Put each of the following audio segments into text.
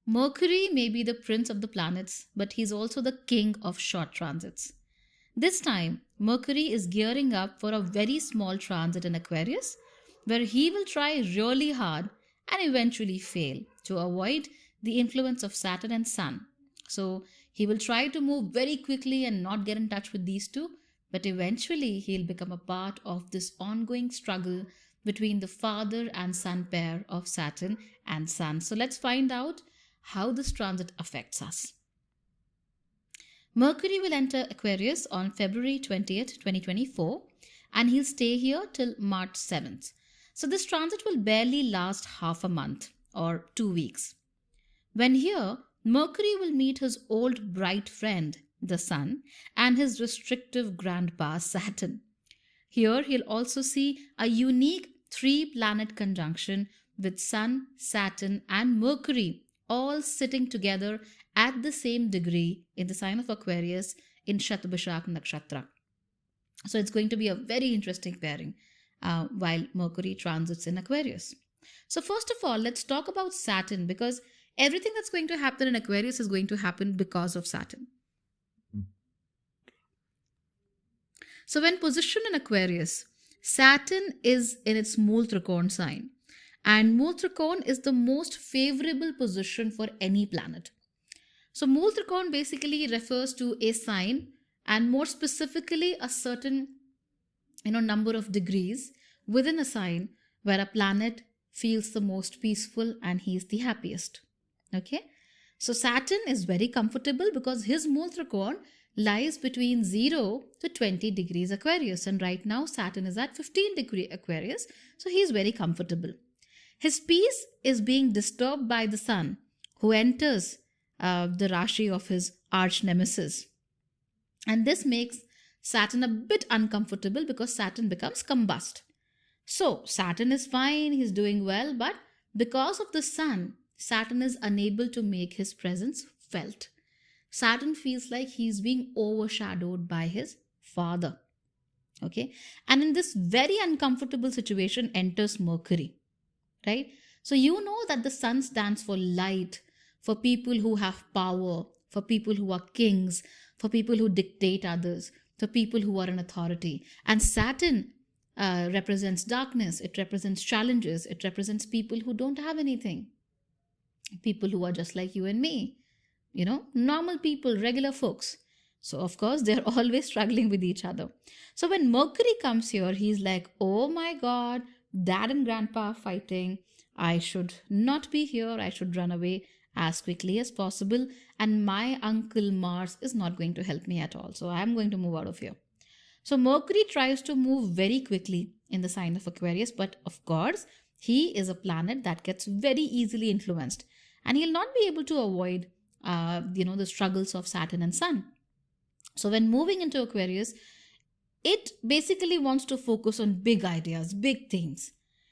Mercury may be the prince of the planets, but he's also the king of short transits. This time, Mercury is gearing up for a very small transit in Aquarius, where he will try really hard and eventually fail to avoid the influence of Saturn and Sun. So, he will try to move very quickly and not get in touch with these two, but eventually he'll become a part of this ongoing struggle between the father and son pair of Saturn and Sun. So, let's find out how this transit affects us. Mercury will enter Aquarius on February 20th, 2024, and he'll stay here till March 7th. So, this transit will barely last half a month or 2 weeks. When here, Mercury will meet his old bright friend, the Sun, and his restrictive grandpa, Saturn. Here, he'll also see a unique 3-planet conjunction with Sun, Saturn, and Mercury all sitting together at the same degree in the sign of Aquarius in Shatabhishak Nakshatra. So it's going to be a very interesting pairing while Mercury transits in Aquarius. So first of all, let's talk about Saturn, because everything that's going to happen in Aquarius is going to happen because of Saturn. So when positioned in Aquarius, Saturn is in its Mool Trikona sign. And Mool Trikona is the most favorable position for any planet. So Mool Trikona basically refers to a sign, and more specifically a certain number of degrees within a sign where a planet feels the most peaceful and he is the happiest. Okay, so Saturn is very comfortable because his Mool Trikona lies between 0 to 20 degrees Aquarius, and right now Saturn is at 15 degree Aquarius, so he is very comfortable. His peace is being disturbed by the Sun, who enters the Rashi of his arch nemesis. And this makes Saturn a bit uncomfortable because Saturn becomes combust. So Saturn is fine, he's doing well, but because of the Sun, Saturn is unable to make his presence felt. Saturn feels like he's being overshadowed by his father. Okay, and in this very uncomfortable situation enters Mercury. Right? So you know that the Sun stands for light, for people who have power, for people who are kings, for people who dictate others, for people who are in authority. And Saturn represents darkness, it represents challenges, it represents people who don't have anything. People who are just like you and me, normal people, regular folks. So of course, they're always struggling with each other. So when Mercury comes here, he's like, oh my God, Dad and Grandpa are fighting. I should not be here. I should run away as quickly as possible. And my uncle Mars is not going to help me at all. So I'm going to move out of here. So Mercury tries to move very quickly in the sign of Aquarius. But of course, he is a planet that gets very easily influenced. And he'll not be able to avoid, the struggles of Saturn and Sun. So when moving into Aquarius, it basically wants to focus on big ideas, big things.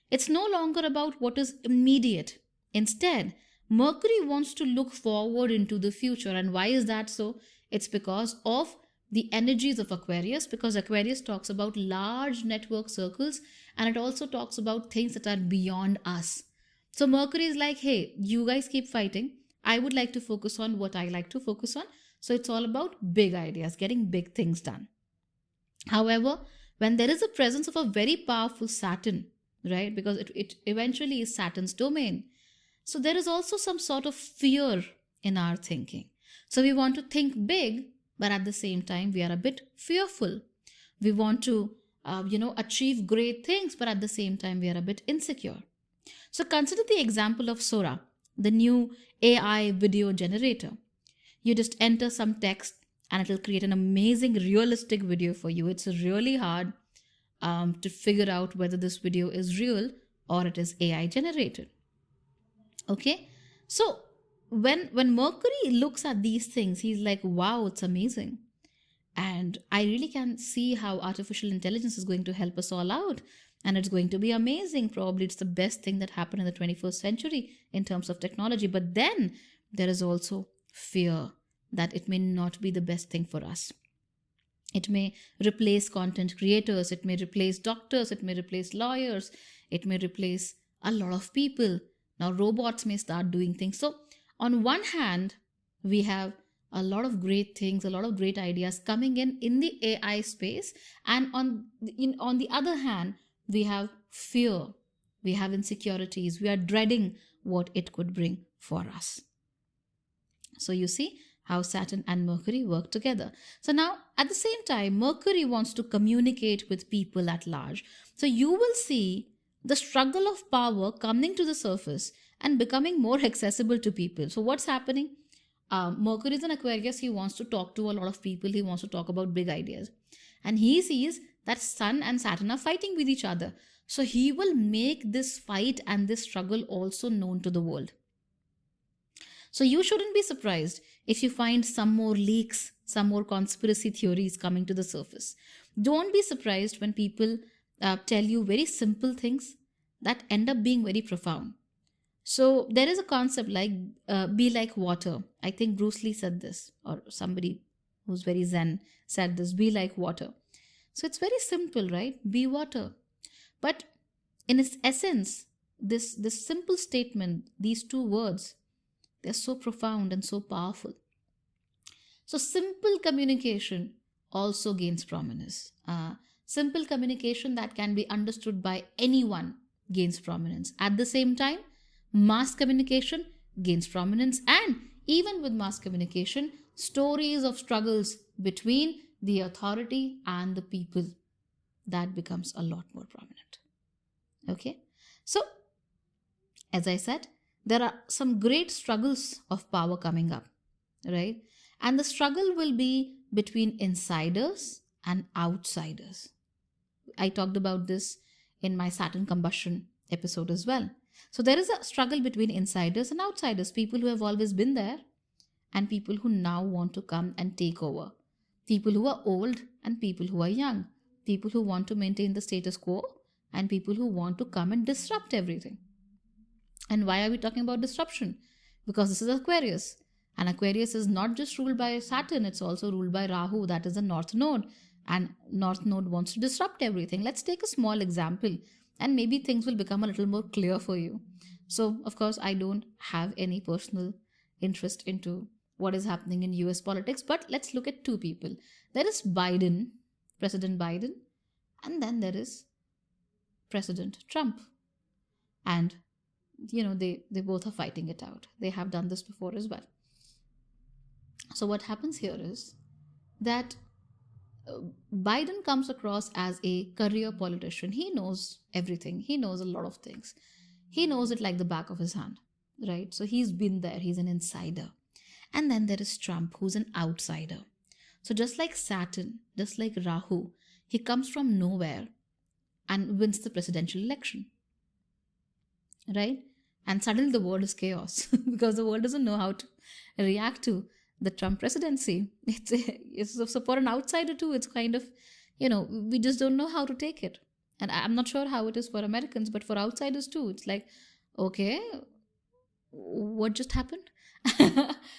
It's no longer about what is immediate. Instead, Mercury wants to look forward into the future. And why is that so? It's because of the energies of Aquarius, because Aquarius talks about large network circles, and it also talks about things that are beyond us. So Mercury is like, hey, you guys keep fighting. I would like to focus on what I like to focus on. So it's all about big ideas, getting big things done. However, when there is a presence of a very powerful Saturn, right, because it eventually is Saturn's domain, so there is also some sort of fear in our thinking. So we want to think big, but at the same time, we are a bit fearful. We want to, achieve great things, but at the same time, we are a bit insecure. So consider the example of Sora, the new AI video generator. You just enter some text and it will create an amazing realistic video for you. It's really hard to figure out whether this video is real or it is AI generated. Okay, so when Mercury looks at these things, he's like, wow, it's amazing. And I really can see how artificial intelligence is going to help us all out. And it's going to be amazing. Probably it's the best thing that happened in the 21st century in terms of technology. But then there is also fear that it may not be the best thing for us. It may replace content creators, it may replace doctors, it may replace lawyers, it may replace a lot of people. Now robots may start doing things. So On one hand, we have a lot of great things, a lot of great ideas coming in the AI space, and on the other hand, we have fear, we have insecurities, we are dreading what it could bring for us. So you see how Saturn and Mercury work together. So now at the same time, Mercury wants to communicate with people at large. So you will see the struggle of power coming to the surface and becoming more accessible to people. So what's happening? Mercury is in Aquarius. He wants to talk to a lot of people. He wants to talk about big ideas. And he sees that Sun and Saturn are fighting with each other. So he will make this fight and this struggle also known to the world. So you shouldn't be surprised if you find some more leaks, some more conspiracy theories coming to the surface. Don't be surprised when people tell you very simple things that end up being very profound. So there is a concept like be like water. I think Bruce Lee said this, or somebody who's very Zen said this, be like water. So it's very simple, right? Be water. But in its essence, this simple statement, these two words, they're so profound and so powerful. So simple communication also gains prominence. Simple communication that can be understood by anyone gains prominence. At the same time, mass communication gains prominence, and even with mass communication, stories of struggles between the authority and the people, that becomes a lot more prominent. Okay, so as I said, there are some great struggles of power coming up, right? And the struggle will be between insiders and outsiders. I talked about this in my Saturn combustion episode as well. So there is a struggle between insiders and outsiders, people who have always been there and people who now want to come and take over, people who are old and people who are young, people who want to maintain the status quo and people who want to come and disrupt everything. And why are we talking about disruption? Because this is Aquarius. And Aquarius is not just ruled by Saturn, it's also ruled by Rahu, that is the North Node. And North Node wants to disrupt everything. Let's take a small example and maybe things will become a little more clear for you. So, of course, I don't have any personal interest into what is happening in US politics, but let's look at two people. There is Biden, President Biden, and then there is President Trump. And they both are fighting it out. They have done this before as well. So what happens here is that Biden comes across as a career politician. He knows everything. He knows a lot of things. He knows it like the back of his hand, right? So he's been there. He's an insider. And then there is Trump, who's an outsider. So just like Saturn, just like Rahu, he comes from nowhere and wins the presidential election, right? And suddenly the world is chaos because the world doesn't know how to react to the Trump presidency. It's so for an outsider too, it's kind of, we just don't know how to take it. And I'm not sure how it is for Americans, but for outsiders too, it's like, okay, what just happened?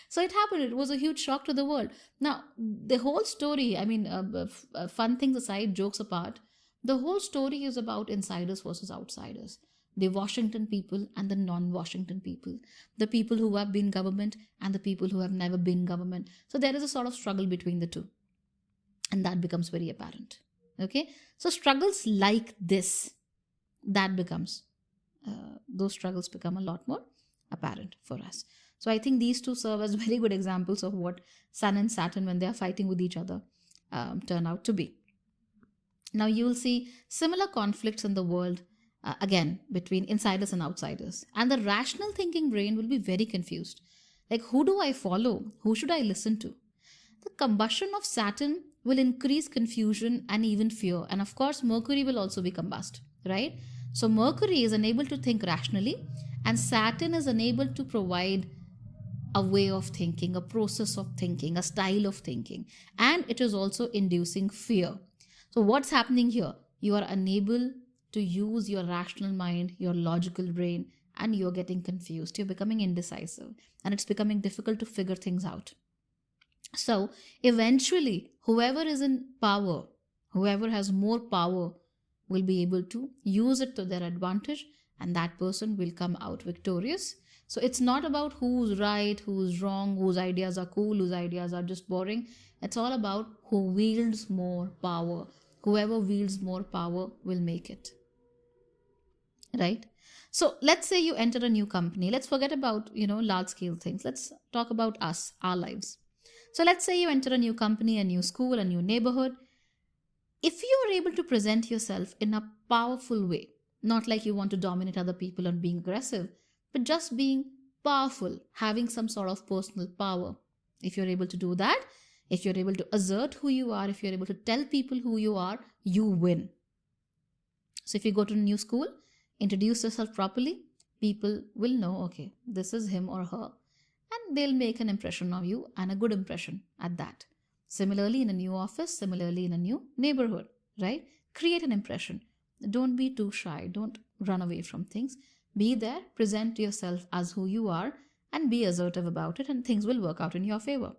So it happened. It was a huge shock to the world. Now, the whole story, fun things aside, jokes apart, the whole story is about insiders versus outsiders. The Washington people and the non-Washington people, the people who have been government and the people who have never been government. So there is a sort of struggle between the two. And that becomes very apparent. Okay. So struggles like this, those struggles become a lot more apparent for us. So I think these two serve as very good examples of what Sun and Saturn, when they are fighting with each other, turn out to be. Now you will see similar conflicts in the world, again, between insiders and outsiders. And the rational thinking brain will be very confused. Like, who do I follow? Who should I listen to? The combustion of Saturn will increase confusion and even fear. And of course, Mercury will also be combust, right? So Mercury is unable to think rationally, and Saturn is unable to provide a way of thinking, a process of thinking, a style of thinking. And it is also inducing fear. So what's happening here? You are unable to use your rational mind, your logical brain, and you're getting confused. You're becoming indecisive, and it's becoming difficult to figure things out. So eventually, whoever is in power, whoever has more power, will be able to use it to their advantage, and that person will come out victorious. So it's not about who's right, who's wrong, whose ideas are cool, whose ideas are just boring. It's all about who wields more power. Whoever wields more power will make it. Right? So let's say you enter a new company. Let's forget about, large scale things. Let's talk about us, our lives. So let's say you enter a new company, a new school, a new neighborhood. If you are able to present yourself in a powerful way, not like you want to dominate other people and being aggressive, but just being powerful, having some sort of personal power. If you're able to do that, if you're able to assert who you are, if you're able to tell people who you are, you win. So if you go to a new school, introduce yourself properly, people will know, okay, this is him or her, and they'll make an impression of you, and a good impression at that. Similarly, in a new office, similarly in a new neighborhood, right? Create an impression. Don't be too shy. Don't run away from things. Be there, present yourself as who you are, and be assertive about it, and things will work out in your favor,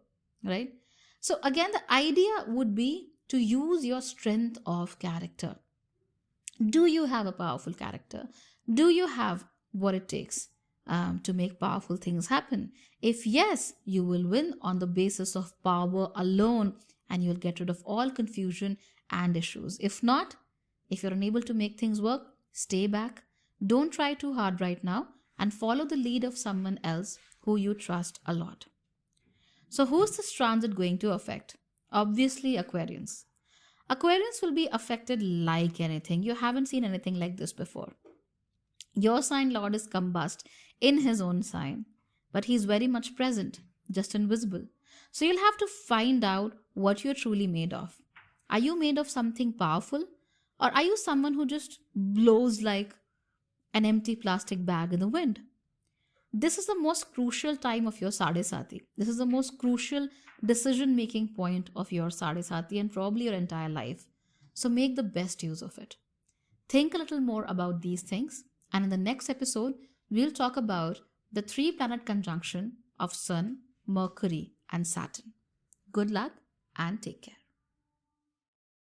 right? So again, the idea would be to use your strength of character. Do you have a powerful character? Do you have what it takes to make powerful things happen? If yes, you will win on the basis of power alone, and you'll get rid of all confusion and issues. If not, if you're unable to make things work, stay back. Don't try too hard right now, and follow the lead of someone else who you trust a lot. So who's this transit going to affect? Obviously, Aquarians. Aquarians will be affected like anything. You haven't seen anything like this before. Your sign lord is combust in his own sign, but he's very much present, just invisible. So you'll have to find out what you're truly made of. Are you made of something powerful, or are you someone who just blows like an empty plastic bag in the wind? This is the most crucial time of your Sadesati. This is the most crucial decision making point of your Sadesati and probably your entire life. So make the best use of it. Think a little more about these things, and in the next episode, we'll talk about the 3-planet conjunction of Sun, Mercury, and Saturn. Good luck and take care.